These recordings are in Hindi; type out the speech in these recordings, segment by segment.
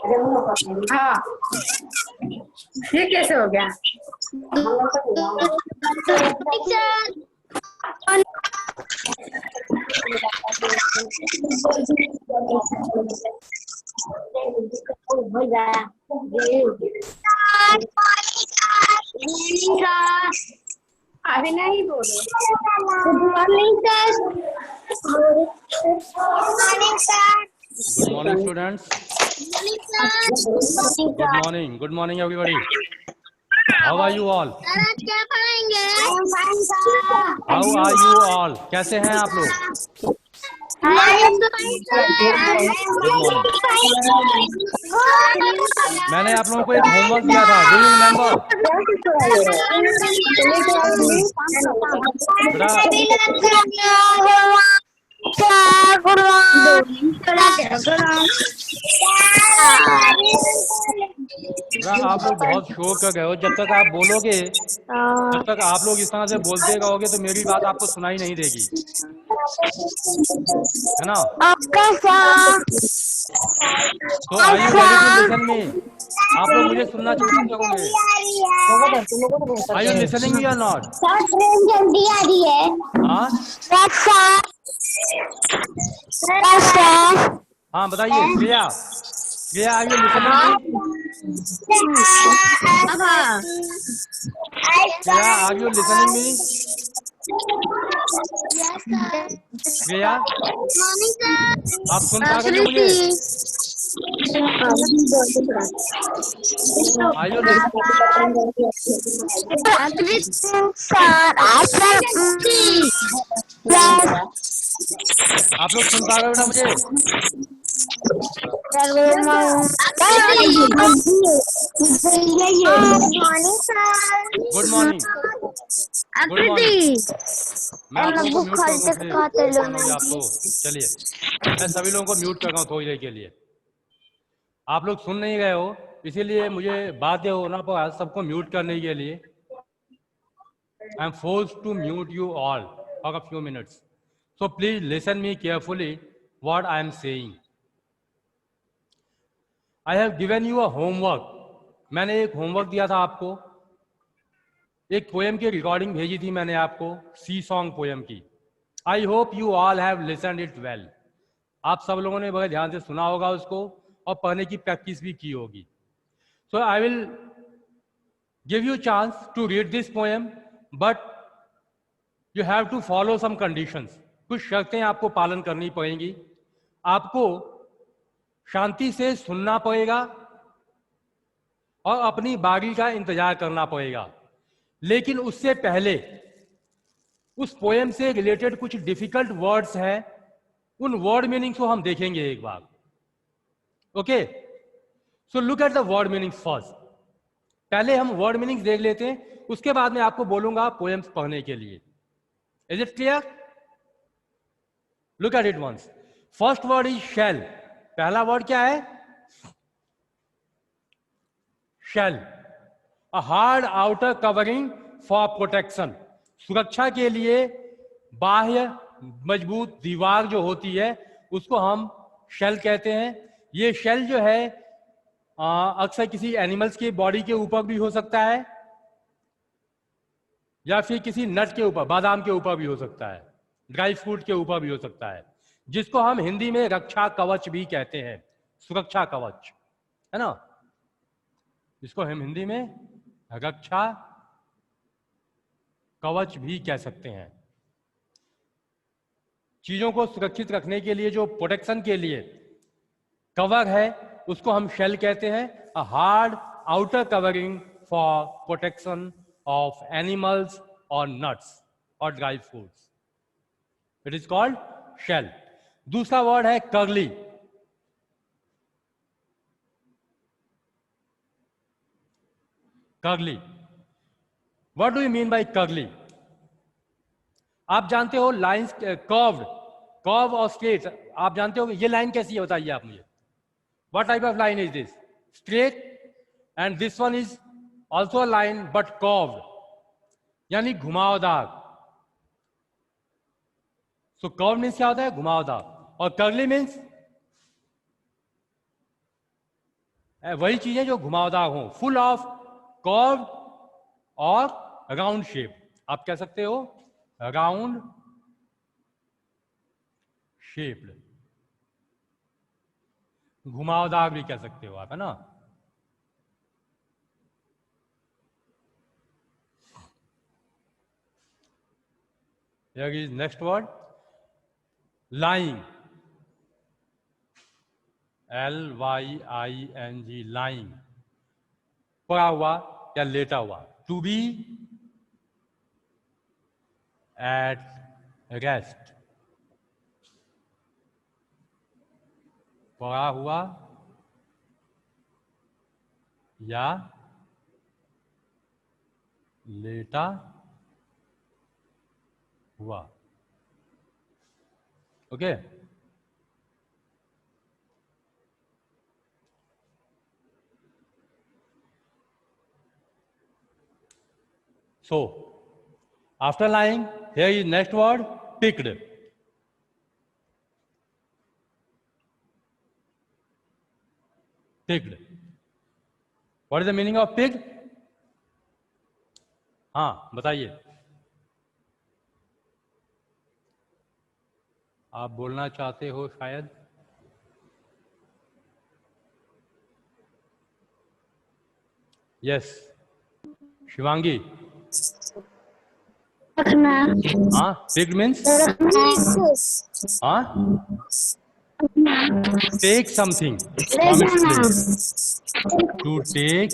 हाँ, ये कैसे हो गया? अभी नहीं बोलो। Good morning sir. Good morning, students. Good morning. Good morning, everybody. How are you all? क्या पढ़ाएंगे? How are you all? कैसे हैं आप लोग? Good morning. मैंने आप लोगों को एक होमवर्क दिया था. Do you remember? बेटा आप लोग बहुत शोर कर गए हो. जब तक आप बोलोगे, जब तक आप लोग इस तरह से बोलते रहोगे तो मेरी बात आपको सुनाई नहीं देगी, है ना? तो are you ready to listen me? आप लोग मुझे सुनना चाहते होंगे. आर यू लिसनिंग मी और नॉट? जल्दी आ रही है। हाँ हाँ, बताइए. Priya, Priya, are you listening me? Priya, are you listening me? Priya, आप सुन पा रही हो मुझे? आर यू आप लोग सुन पा रहे हो ना मुझे? Good morning. Good morning. मैं आप लोगों को म्यूट कर दूं फिर सुनोगे आप तो. चलिए, मैं सभी लोगों को म्यूट कर रहा हूँ थोड़ी देर के लिए. आप लोग सुन नहीं गए हो, इसीलिए मुझे बाध्य होना पड़ा सबको म्यूट करने के लिए. I am forced to mute you all for a few minutes. So please listen me carefully what I am saying. I have given you a homework. मैंने एक होमवर्क दिया था आपको. एक पोएम की रिकॉर्डिंग भेजी थी मैंने आपको, सी सॉन्ग पोएम की. I hope you all have listened it well. आप सब लोगों ने बड़े ध्यान से सुना होगा उसको और पढ़ने की प्रैक्टिस भी की होगी. So I will give you chance to read this poem, but you have to follow some conditions. कुछ शर्तें आपको पालन करनी पड़ेंगी. आपको शांति से सुनना पड़ेगा और अपनी बारी का इंतजार करना पड़ेगा. लेकिन उससे पहले उस पोएम से रिलेटेड कुछ डिफिकल्ट वर्ड्स हैं, उन वर्ड मीनिंग्स को हम देखेंगे एक बार. Okay, so look at the word meanings first. पहले हम वर्ड मीनिंग्स देख लेते हैं, उसके बाद में आपको बोलूंगा पोएम्स पढ़ने के लिए. Is it clear? Look at it once. First word is shell. पहला वर्ड क्या है? Shell. A hard outer covering for protection. सुरक्षा के लिए बाह्य मजबूत दीवार जो होती है उसको हम शेल कहते हैं. ये शेल जो है अक्सर किसी एनिमल्स की बॉडी के ऊपर भी हो सकता है या फिर किसी नट के ऊपर, बादाम के ऊपर भी हो सकता है, ड्राई फ्रूट के ऊपर भी हो सकता है, जिसको हम हिंदी में रक्षा कवच भी कहते हैं. सुरक्षा कवच, है ना? इसको हम हिंदी में रक्षा कवच भी कह सकते हैं. चीजों को सुरक्षित रखने के लिए जो प्रोटेक्शन के लिए कवर है उसको हम शेल कहते हैं. A hard outer covering for protection of animals और नट्स और dry fruits. It is called shell. दूसरा वर्ड है curly. Curly, what do you mean by curly? आप जानते हो लाइंस, कर्व्ड, कर्व और स्ट्रेट, आप जानते हो ये लाइन कैसी है? बताइए आप मुझे. What type of line is this? Straight. And this one is also a line but curved, यानी घुमावदार. सो कर्व मीन्स क्या होता है? घुमावदार. और कर्ली मीन्स वही चीजें जो घुमावदार हो, फुल ऑफ कर्व और राउंड शेप। आप कह सकते हो राउंड शेप्ड, घुमावदार भी कह सकते हो आप, है ना। Here is next word, lying, Lying, lying, पड़ा हुआ या लेटा हुआ। To be at rest, पड़ा हुआ या लेटा हुआ। Okay, so after lying, here is next word, picked. Picked. What is the meaning of picked? हाँ बताइए, आप बोलना चाहते हो शायद। यस, शिवांगी। हाँ, picked means हाँ, take something from its place, to take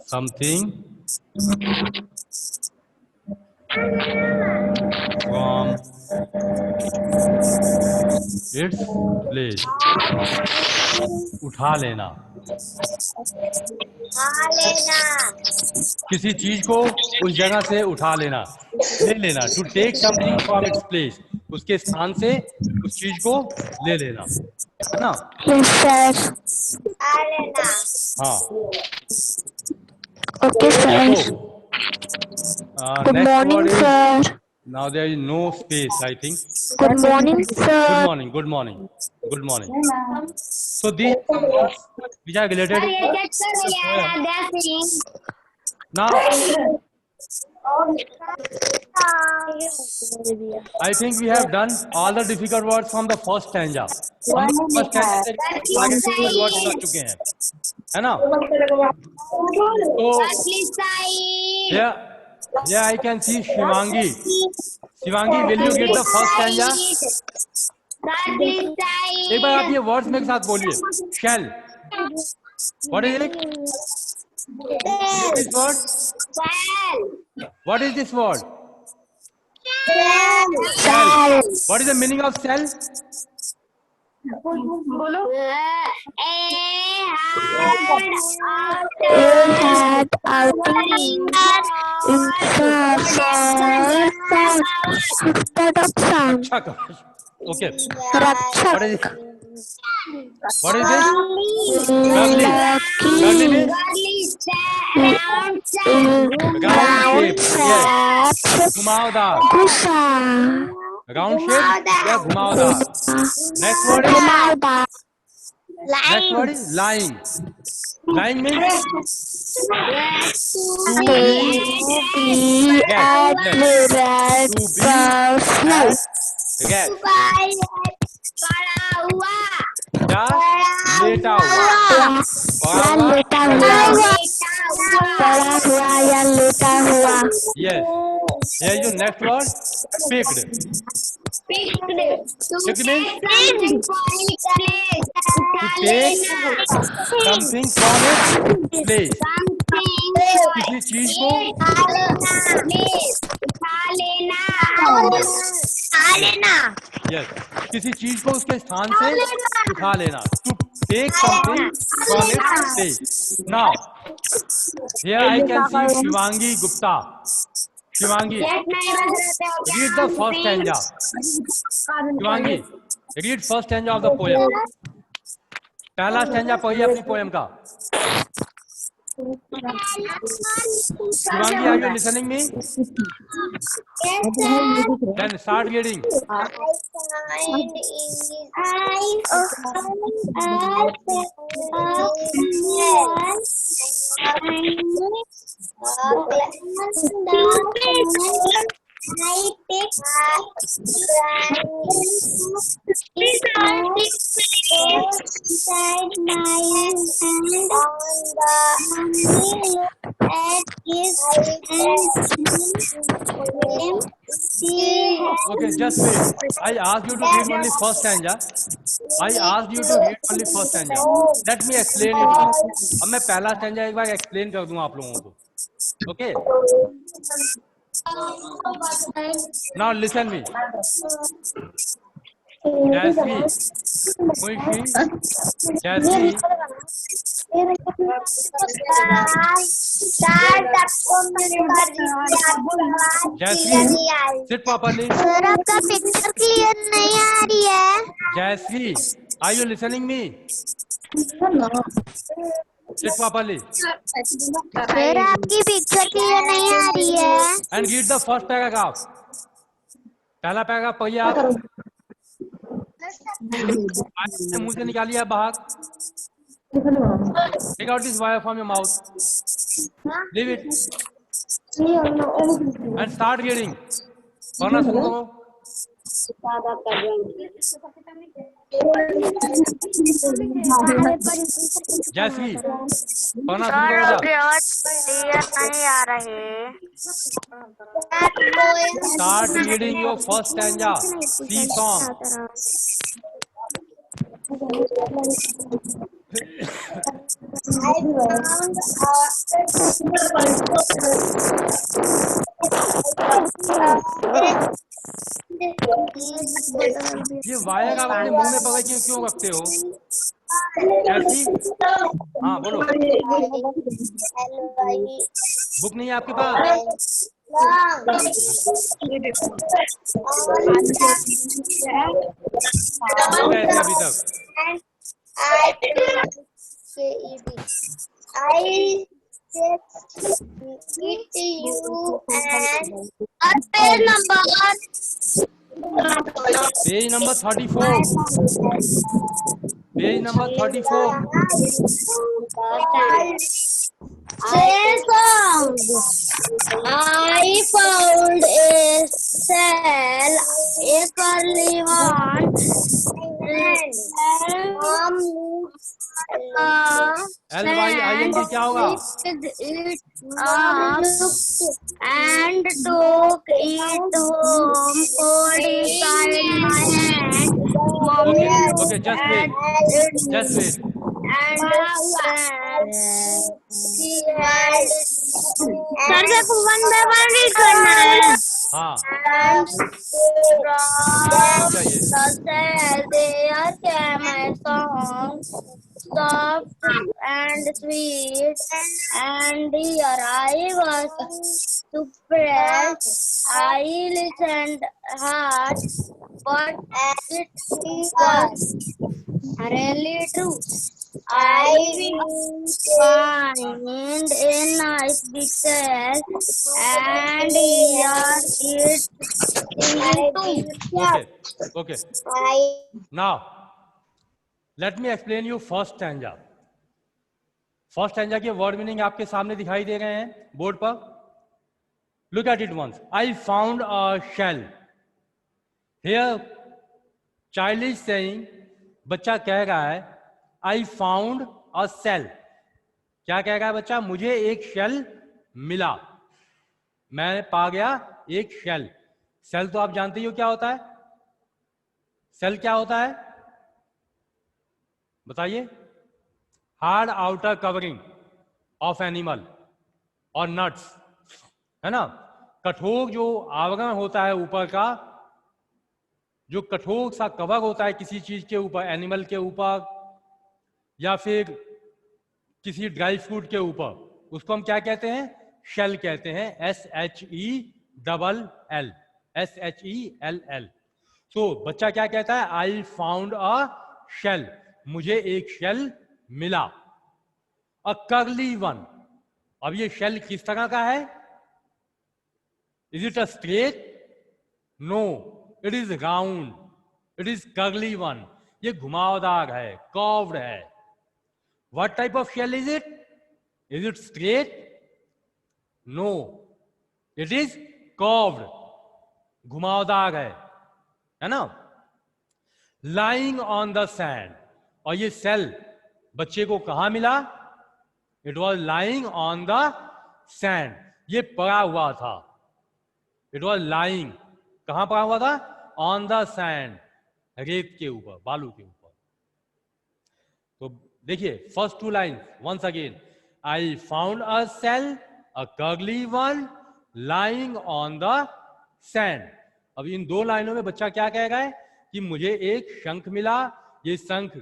something from its place, उठा लेना, किसी चीज को उस जगह से उठा लेना, ले लेना। To take something from its place, उसके स्थान से उस चीज को ले लेना, है ना। हाँ, okay sir. Good morning sir. Now there is no space, I think. Good morning Good sir. morning, good morning, good morning. So these are some words which are related. Now, I think we have done all the difficult words from the first stanza. हम first stanza से difficult words कर चुके हैं, है ना। So yeah, I can see Shivangi. Shivangi, will you get the first stanza? एक बार आप ये वर्ड्स मेरे साथ बोलिए। Shell. What is it? This word? What is this word? Shell. What is the meaning of shell? बोलो। had outing instead of sound. Okay. Rakshak. What is it? What is it? Lovely. Lovely means round shape. Yes. घुमावदार. Round shape या घुमावदार. Next word is घुमावदार. Next word is lying. Lying means To be at rest. Yes. या लेटा हुआ. या लेटा हुआ. पड़ा हुआ या लेटा हुआ. Yes. Here is your next word, picked. Picked means to take something from its place. किसी चीज को yes, किसी चीज को उसके स्थान से उठा लेना. To take something from its place. Now, here I can see Shivangi Gupta. Shivangi, read the first stanza. Shivangi, read first stanza of the poem. पहला स्टैंजा पढ़िए अपनी पोएम का. Shivangi, are you listening me? Then start reading. I find is I pick inside my hand at his hand. Okay, just wait. I asked you to read only first stanza. I asked you to read only first stanza. Let me explain it now. अब मैं पहला stanza एक बार explain कर दूं आप लोगों को. Okay. Now listen me. Jasmine, Muishi, Jasmine. Jasmine, sit properly. Sir आपका पिक्चर क्लियर नहीं आ रही है। Jasmine, are you listening me? Sit properly. Sir आपकी पिक्चर क्लियर नहीं आ रही है। And read the first paragraph. पहला पैराग्राफ पढ़िए आप। मुंह से निकालिए आप बाहर। Take out this wire from your mouth. Leave it. And start reading. पढ़ना शुरू करो। जैसी पढ़ना शुरू करो। क्लियर नहीं आ रही। Start reading your first stanza. See song. ये वायर आप अपने मुंह में पकड़ के क्यों रखते हो? कैसी? हाँ बोलो। बुक नहीं है आपके पास? कैसे अभी तक? I text it to you and page number. Page number 34. Page number 34. I found a cell, a curly one, LYING क्या होगा? And took it home, put inside my hand. Okay, just wait. Just wait. Sir से वन बाय वन रीड करना है। हाँ And there came a song, soft and sweet, and here I was to press. I listened hard, but it was really true. I find a nice big cell, and here it's singing too. Okay. Now, let me explain you first stanza. First stanza के word meaning आपके सामने दिखाई दे रहे हैं बोर्ड पर. Look at it once. I found a shell. Here, child is saying, बच्चा कह रहा है, I found a shell. क्या कह रहा है बच्चा? मुझे एक शेल मिला, मैं पा गया एक शेल. सेल तो आप जानते ही हो क्या होता है. सेल क्या होता है बताइए? Hard outer covering of animal और नट्स, है ना. कठोर जो आवरण होता है ऊपर का, जो कठोर सा कवर होता है किसी चीज के ऊपर, एनिमल के ऊपर या फिर किसी ड्राई फ्रूट के ऊपर, उसको हम क्या कहते हैं? शेल कहते हैं. SHELL. SHELL. तो बच्चा क्या कहता है? I found a shell. मुझे एक शेल मिला. A curly one. अब ये शेल किस तरह का है? Is it a straight? No, it is round, it is curly one. ये घुमावदार है, कर्व्ड है। What type of shell is it? Is it straight? No, it is curved, घुमावदार है ना। लाइंग ऑन द सैंड, और ये सेल बच्चे को कहां मिला? It was lying on the sand, ये पड़ा हुआ था। इट वॉज लाइंग, कहां पड़ा हुआ था? ऑन द सैंड, रेत के ऊपर, बालू के ऊपर। तो देखिए first two line once again, I found a shell, a curly one, lying on the sand. अब इन दो लाइनों में बच्चा क्या कह रहा है कि मुझे एक शंख मिला। ये शंख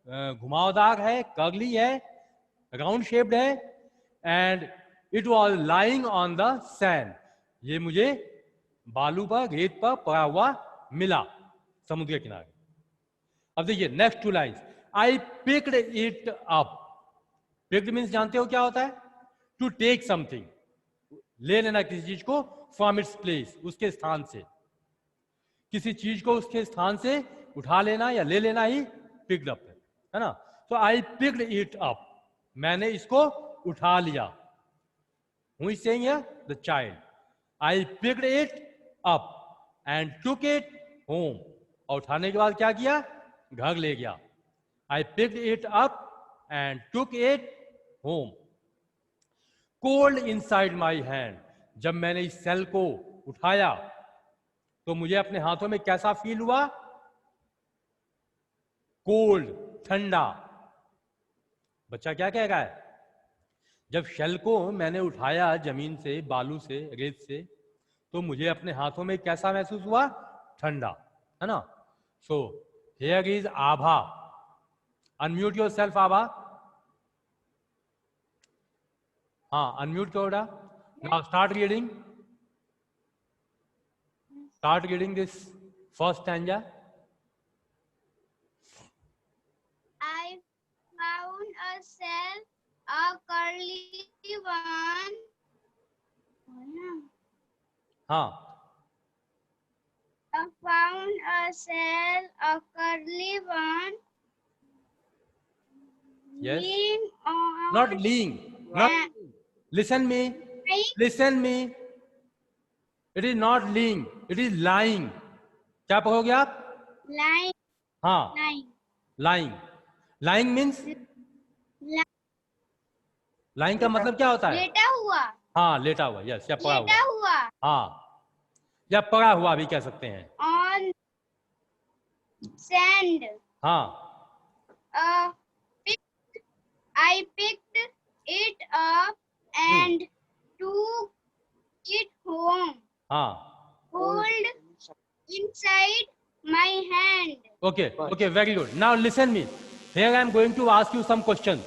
घुमावदार है, कर्ली है, राउंड शेप्ड है, and it was lying on the sand, ये मुझे बालू पर, रेत पर पड़ा हुआ मिला समुद्र के किनारे। अब देखिए next two lines, I picked it up. Picked means जानते हो क्या होता है? टू टेक समथिंग, ले लेना किसी चीज को फ्रॉम इट्स प्लेस, उसके स्थान से। किसी चीज को उसके स्थान से उठा लेना या ले लेना ही पिक्ड अप है ना। तो आई पिक्ड इट अप, मैंने इसको उठा लिया। Who is saying here? The child. I picked it up and took it home. और उठाने के बाद क्या किया? घर ले गया। I picked it up and took it home. Cold inside my hand. जब मैंने इस सेल को उठाया तो मुझे अपने हाथों में कैसा फील हुआ? कोल्ड, ठंडा। बच्चा क्या कह रहा है? जब शेल को मैंने उठाया जमीन से, बालू से, रेत से, तो मुझे अपने हाथों में कैसा महसूस हुआ? ठंडा, है ना। So here is Abha. Unmute yourself Abha. हाँ, अनम्यूट करो बेटा। Now start reading, start reading this first stanza. I found a cell, a curly one. हाँ, I found a cell, a curly one. yes, Leaning on. not leaning, not listen me, listen me, it is not leaning, it is lying। क्या पढ़ोगे आप? Lying. हाँ, Lying. lying, lying means, lying का मतलब क्या होता है? लेटा हुआ। हाँ, लेटा हुआ, यस, या पड़ा लेटा हुआ, हुआ। हाँ, या पड़ा हुआ भी कह सकते हैं। On sand. हाँ, I picked it up and took it home. हाँ, Cold inside my hand. okay, okay, very good. Now listen me. Here I am going to ask you some questions.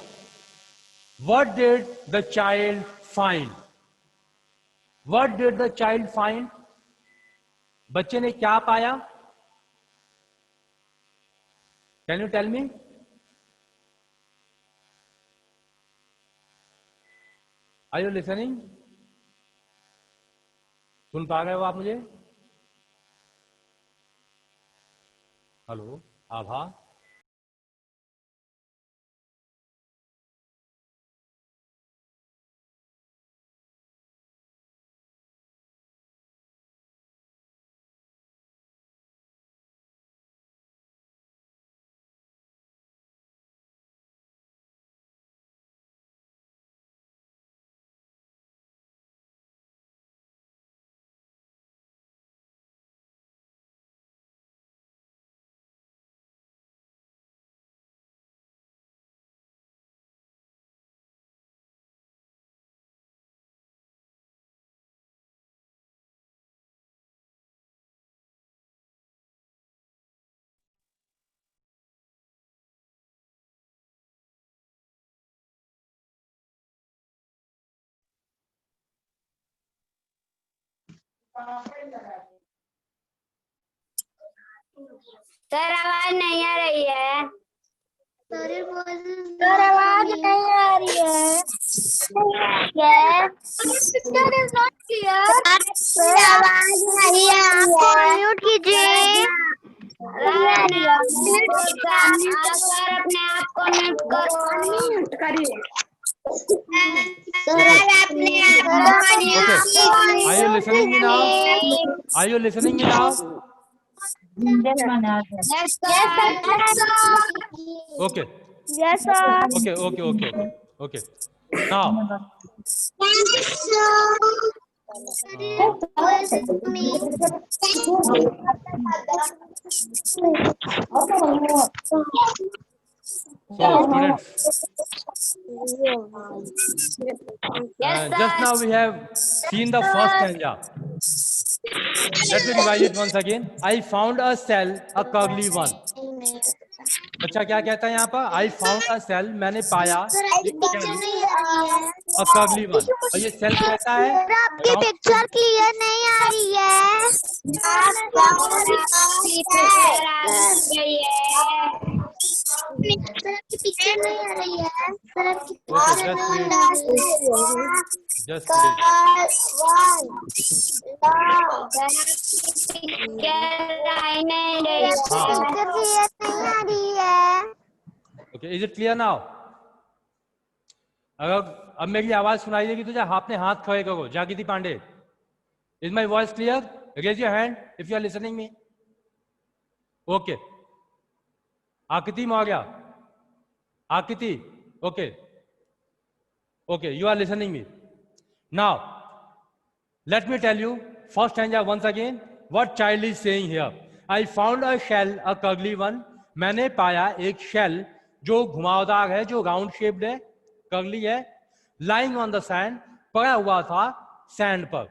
What did the child find? What did the child find? बच्चे ने क्या पाया? Can you tell me? Are you listening? सुन पा रहे हो आप मुझे? हेलो आभा, सर आवाज नहीं आ रही है। सर आवाज नहीं आ रही है। है। Picture is not clear. Sir आवाज नहीं है, आपको म्यूट कीजिए। सर अपने आप को म्यूट करो। म्यूट करिए। सर अपने आप को Okay. Are you listening me now? Are you listening me now? Yes, sir. Okay. Yes, sir. Okay. Now, so students, just now we have seen the first stanza. Let me revise it once again. I found a cell, a cuddly one. अच्छा क्या कहता है यहाँ पर? I found a cell, मैंने पाया एक cell, a cuddly one. और ये cell कैसा है? आपकी पिक्चर क्लियर नहीं आ रही है। पिक्चर नहीं आ रही है। Just wait. पिक्चर क्लियर नहीं आ रही है। Okay, is it clear now? अगर अब मेरी आवाज सुनाई देगी तो जा आपने हाथ खड़े करो। जागृति Pandey, is my voice clear? Raise your hand if you are listening me. Okay. आकृति मौर्य, आकृति, okay, you are listening me. Now, let me tell you first stanza once again. What child is saying here? I found a shell, a cuddly one. मैंने पाया एक shell जो घुमावदार है, जो राउंड शेप्ड है, कर्ली है, lying on the sand, पड़ा हुआ था सैंड पर.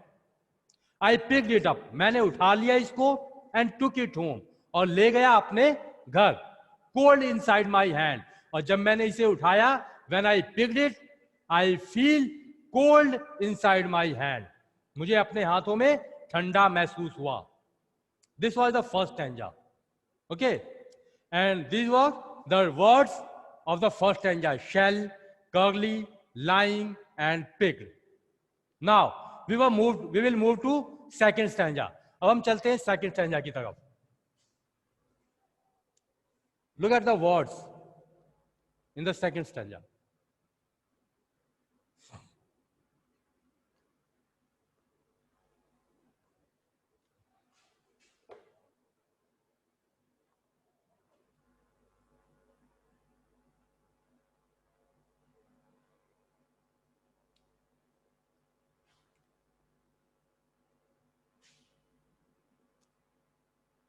I picked it up, मैंने उठा लिया इसको, and took it home, और ले गया अपने घर. Cold inside my hand, और जब मैंने इसे उठाया, when I picked it, I feel cold inside my hand. मुझे अपने हाथों में ठंडा महसूस हुआ. This was the first stanza. Okay, and these were the words of the first stanza: shell, curly, lying, and picked. Now we will move to second stanza. अब हम चलते हैं second stanza की तरफ. Look at the words in the second stanza.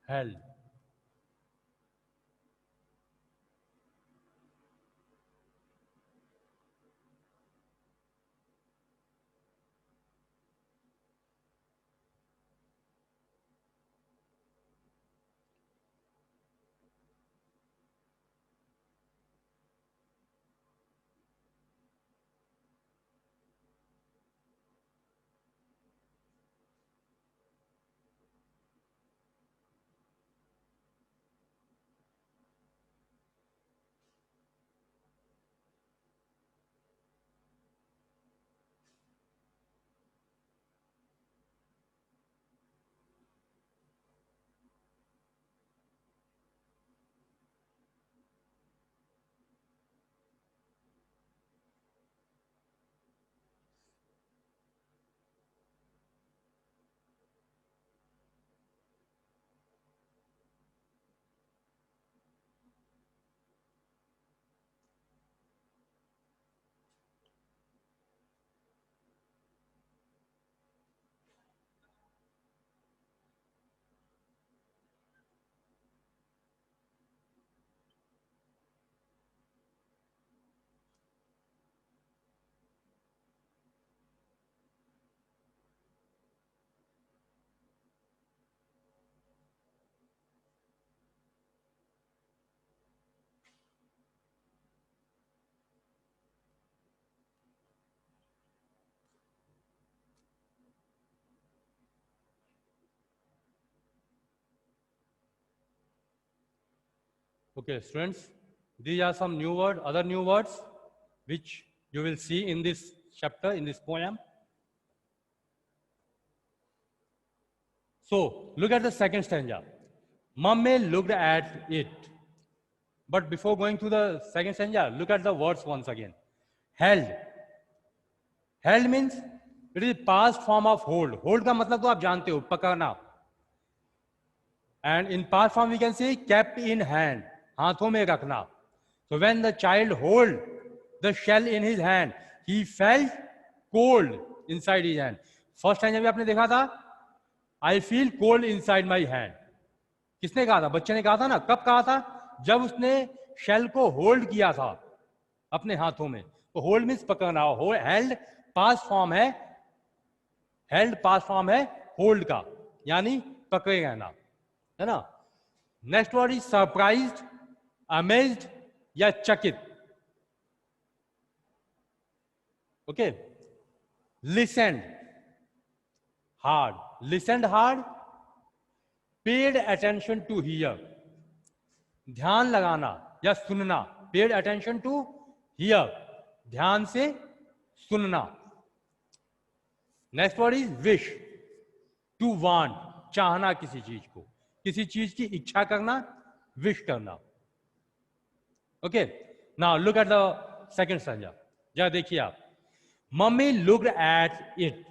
Hell. Okay, students, these are some new words, other new words, which you will see in this chapter, in this poem. So look at the second stanza. Mummy looked at it. But before going to the second stanza, look at the words once again. Held. Held means it is past form of hold. Hold का मतलब तो आप जानते हो, पकड़ना. And in past form we can say kept in hand. हाथों में रखना. So when the child hold the shell in his hand, he felt cold inside his hand. First stanza में आपने देखा था, I feel cold inside my hand. किसने कहा था? बच्चे ने कहा था ना. कब कहा था? जब उसने शेल को होल्ड किया था अपने हाथों में. तो होल्ड मीन्स पकड़ना. हेल्ड पास्ट फॉर्म है. हेल्ड पास्ट फॉर्म है होल्ड का, यानी पकड़े रहना, है ना. Next word is surprised, amazed या चकित. Okay. Listened hard. Listened hard. Paid attention to hear. ध्यान लगाना या सुनना. Paid attention to hear. ध्यान से सुनना. Next word is wish. To want. चाहना किसी चीज को, किसी चीज की इच्छा करना, विश करना. Okay. Now look at the second stanza. जरा देखिए आप. Mummy looked at it.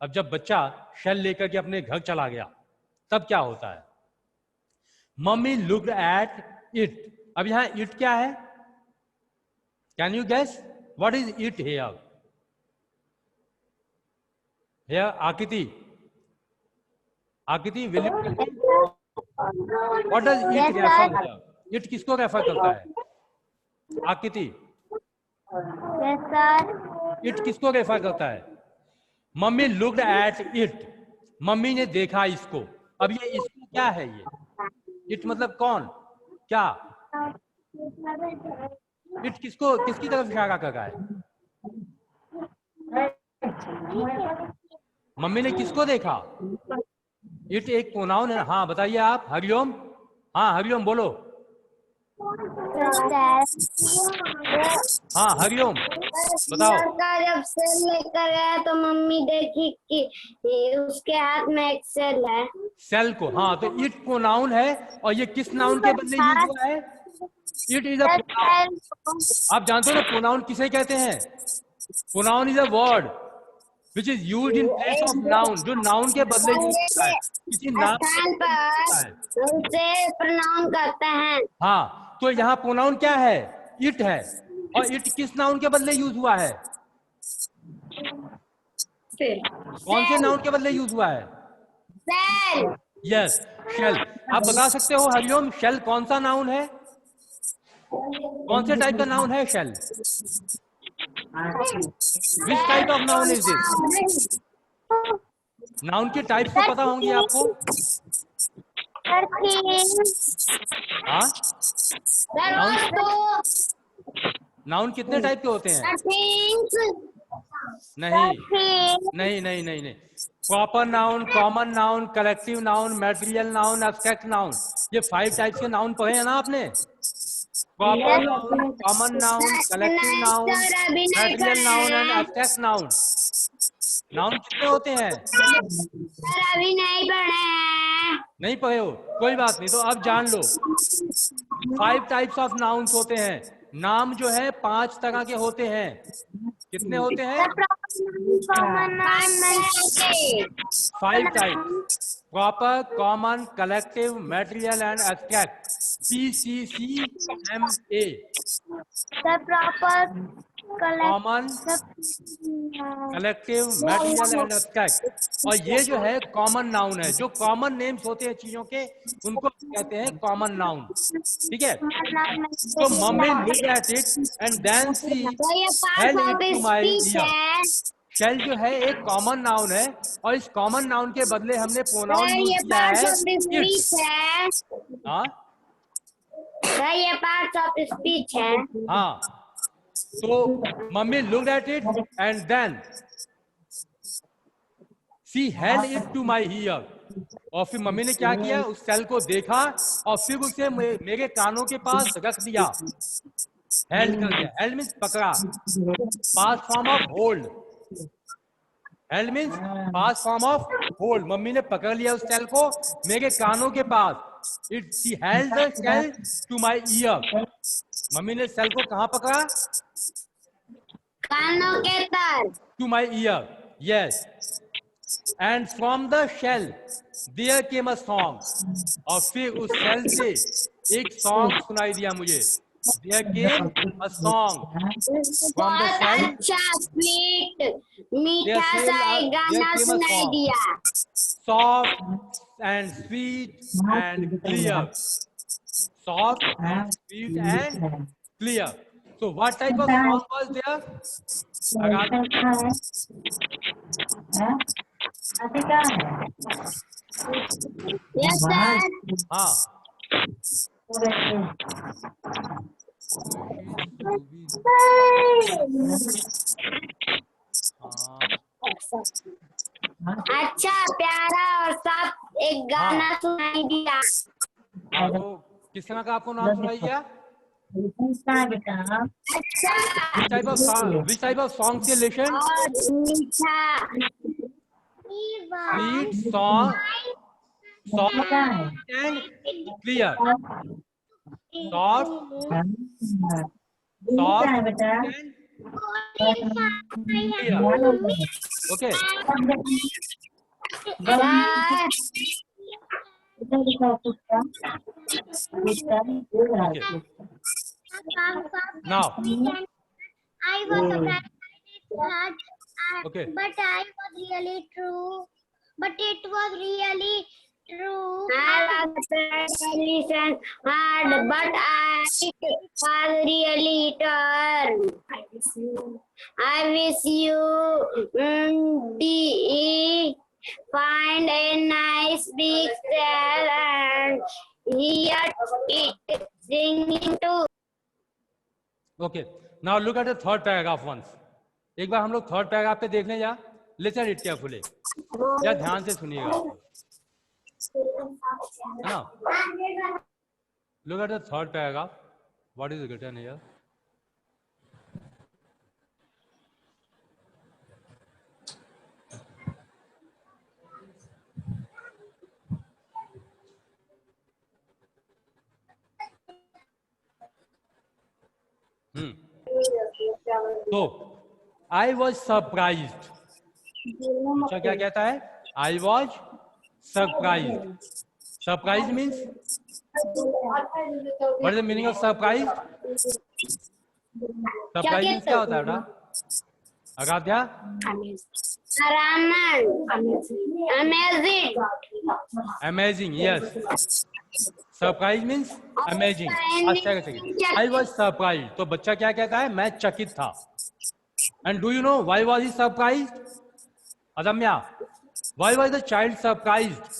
अब जब बच्चा शेल लेकर के अपने घर चला गया तब क्या होता है? Mummy looked at it. अब यहां इट क्या है? Can you guess what is it here? Here Aakriti. Aakriti will you what does it refer here? It किसको रेफर करता है? आकृति. Yes sir. इट किसको रेफर करता है? Mummy looked at it. Mummy ने देखा इसको. अब ये इसको क्या है? ये इट मतलब कौन, क्या? इट किसको, किसकी तरफ इशारा कर रहा है? मम्मी ने किसको देखा? इट एक प्रोनाउन है. हाँ बताइए आप. हरिओम. हाँ हरिओम बोलो. हाँ हरिओम बताओ. जब सेल लेकर गया तो मम्मी देखी कि उसके हाथ में एक सेल है. सेल को. हाँ तो इट प्रोनाउन है और ये किस नाउन के बदले यूज हुआ है? It is a pronoun. आप जानते हो ना प्रोनाउन किसे कहते हैं? Pronoun is a word which is used in place of noun. जो नाउन के बदले यूज होता है. किसी नाम पर उसे प्रोनाउन कहते हैं. हाँ तो यहाँ प्रोनाउन क्या है? इट है. और इट किस नाउन के बदले यूज हुआ है? कौन से नाउन के बदले यूज हुआ है? शेल. Yes shell. आप बता सकते हो हरिओम शेल कौन सा नाउन है? कौन से टाइप का नाउन है shell? Which type of noun is this? Noun के टाइप तो पता होंगी आपको. हाँ नाउन कितने टाइप के होते हैं? नहीं. Proper noun, common noun, collective noun, material noun, abstract noun. ये 5 टाइप्स के नाउन पढ़े हैं ना आपने? Proper noun, common noun, collective noun, material noun and abstract noun. Noun कितने होते हैं? अभी नहीं पढ़े हैं. नहीं पढ़े हो? कोई बात नहीं. तो अब जान लो 5 टाइप्स ऑफ नाउन्स होते हैं. नाम जो है 5 तरह के होते हैं. कितने होते हैं? 5 type. Proper, common, collective, material and abstract. PCCMA. Proper, common, collective, material and abstract. और ये जो है कॉमन नाउन है. जो कॉमन नेम्स होते हैं चीजों के उनको कहते हैं कॉमन नाउन. ठीक है. तो mummy looked at it and then she held it to my ear. Shell जो है एक कॉमन नाउन है और इस कॉमन नाउन के बदले हमने प्रोनाउन यूज किया है. हाँ ये पार्ट्स ऑफ स्पीच है. हाँ तो mummy looked at it and then she held it to my ear. और फिर मम्मी ने क्या किया? उस सेल को देखा और फिर उसे मेरे कानों के पास रख दिया. हेल्ड कर दिया. हेल्ड मीन्स पकड़ा. Past form of hold. Held means past form of hold. मम्मी ने पकड़ लिया उस शेल को मेरे कानों के पास। It she held the shell to my ear. मम्मी ने शेल को कहां पकड़ा? कानों के तर। To my ear, yes. And from the shell there came a song. और फिर उस शेल से एक सॉन्ग सुनाई दिया मुझे। There came a song from the shell. अच्छा स्वीट मीठा सा एक गाना सुनाई दिया। Soft and sweet and clear. Soft and sweet and clear. So what type of song was there? Yes, sir. हाँ, अच्छा प्यारा और साफ एक गाना सुनाई दिया। तो किस तरह का आपको नाम सुनाई दिया? अच्छा Which type of songs you listen? और मीठा Sweet song, soft and clear. Soft and clear. Okay. Now, I was surprised that okay. but I was really true. But it was really true. I was listen hard, but I was really turn. I wish you find a nice big cell and hear it singing too. Okay. Now look at the third paragraph once. एक बार हम लोग थर्ड पैराग्राफ पे देखने जा। लिसन इट केयरफुली, या ध्यान से सुनिएगा, है ना? Look at the third paragraph, what is written here? तो आई वॉज सरप्राइज्ड। अच्छा क्या कहता है? I was surprised. Surprise means, what is the meaning of surprise? Surprise means क्या होता है बेटा? Aaradhya? Amazing, yes. Surprise means amazing. अच्छा, आई वॉज सरप्राइज। तो बच्चा क्या कहता है? मैं चकित था। And do you know why was he surprised? Adamya, why was the child surprised?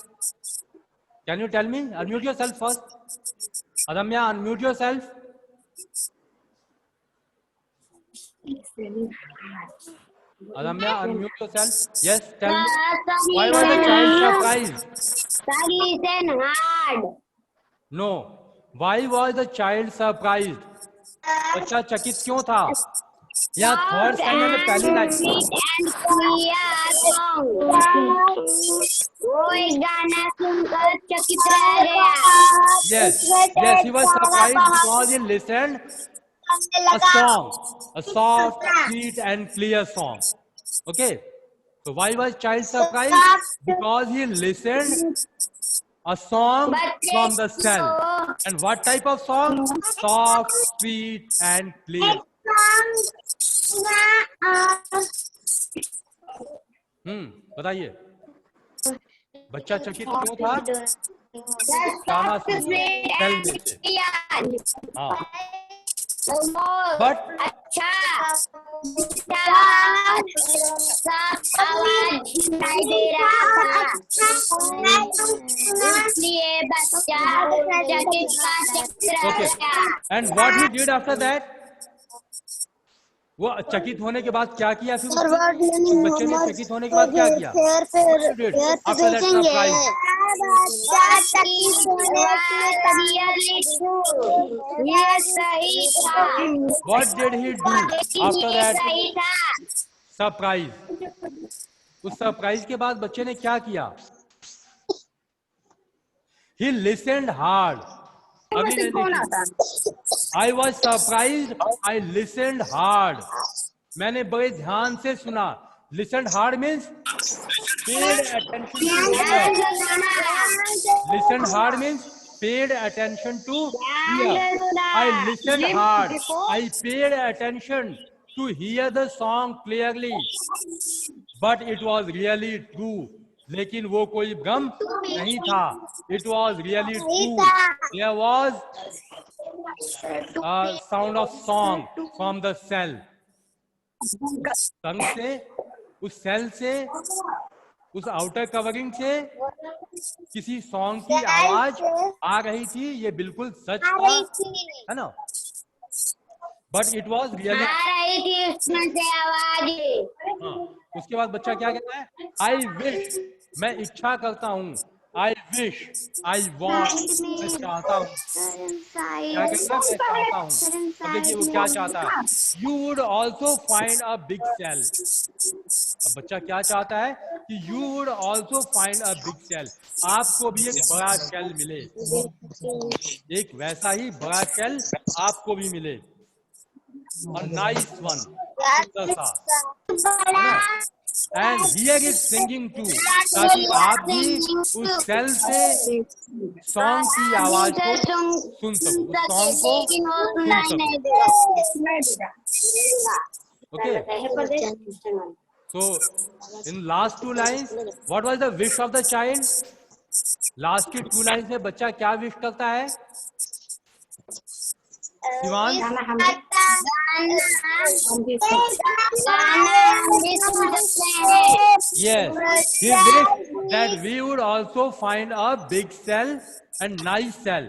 Can you tell me? Unmute yourself first. Adamya, unmute yourself. Adamya, unmute yourself. Yes, tell me. Why was the child surprised? Listen hard. No. Why was the child surprised? बच्चा चकित क्यों था? यहाँ थर्ड स्टैंडर्ड में पहली लाइन। वो एक गाना सुनकर चकित रह गया। Yes, yes, he was surprised because he listened a song, a soft, sweet, and clear song. Okay, so why was child surprised? Because he listened a song from the cell. And what type of song? Soft, sweet, and clear. बताइए, बच्चा चकित क्यों था? गाना सुन। हाँ, बट अच्छा आवाज सुनाई दे रहा था, इसलिए बच्चा चकित का चक्कर। And what he did after that? वो चकित होने के बाद क्या किया? फिर बच्चे ने चकित होने के बाद क्या किया? What did he do after that surprise? उस सरप्राइज के बाद बच्चे ने क्या किया? He listened hard. अभी नहीं देखी। I was surprised. I listened hard. मैंने बड़े ध्यान से सुना। Listened hard means paid attention to hear. Listened hard means paid attention to hear. I listened hard. I paid attention to hear the song clearly. But it was really true. लेकिन वो कोई भ्रम नहीं था. It was really true. There was a sound of song from the cell. संग से, उस सेल से, उस आउटर कवरिंग से किसी सॉन्ग की आवाज आ रही थी. ये बिल्कुल सच था, है ना? बट इट वॉज रियली, आ रही थी उसमें से आवाज. हाँ. उसके बाद बच्चा क्या कहता है? आई विश, मैं इच्छा करता हूँ. आई विश, आई वॉन्ट, मैं चाहता हूँ. क्या कहता है? मैं चाहता हूँ. अब देखिए वो क्या चाहता है. You would also find a big sale. अब बच्चा क्या चाहता है कि you would also find a big sale. आपको भी एक बड़ा सेल मिले, एक वैसा ही बड़ा सेल आपको भी मिले. A nice one. And here is singing too, ताकि आप भी उस सेल से सॉन्ग की आवाज को सुन सको, उस सॉन्ग को सुन सको. Okay. So in last two lines, what was the wish of the child? Last की 2 lines में बच्चा क्या विश करता है? Shivan, yes, he wished that we would also find a big cell and nice cell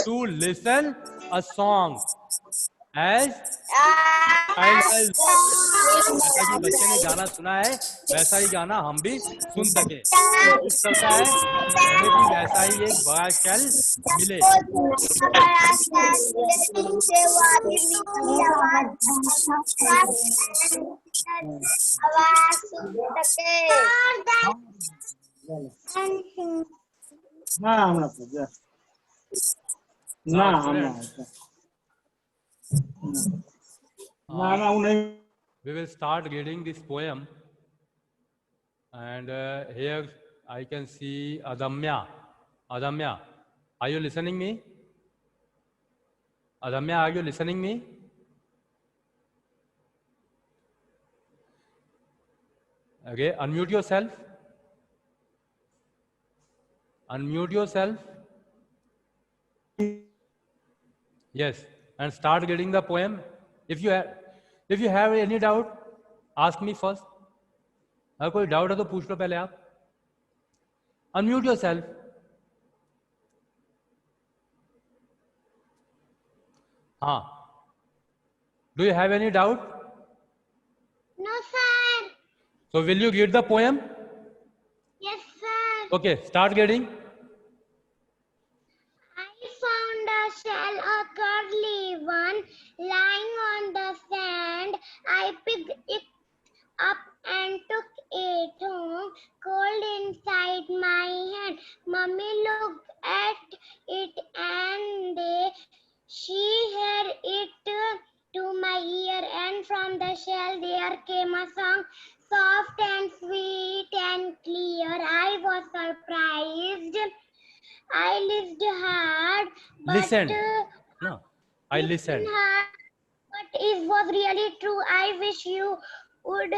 to listen a song as जैसा कि बच्चे ने गाना सुना है वैसा ही गाना हम भी सुन सके. इस सकता है हमें भी वैसा ही एक बड़ा सेल मिले. We will start reading this poem, and here I can see Adamya. Adamya, are you listening me? Adamya, are you listening me? Okay, unmute yourself. Unmute yourself. Yes, and start reading the poem. If you have any doubt, ask me first. अगर कोई डाउट है तो पूछ लो पहले आप. Unmute yourself. हाँ. Do you have any doubt? No, sir. So will you read the poem? Yes, sir. Okay, start reading. I found a shell, a curly one, lying on the sand. I picked it up and took it home, cold inside my hand. Mummy looked at it and she held it to my ear, and from the shell there came a song, soft and sweet and clear. I was surprised. I listened hard, but Listen. No, I listened. hard, but it was really true. I wish you would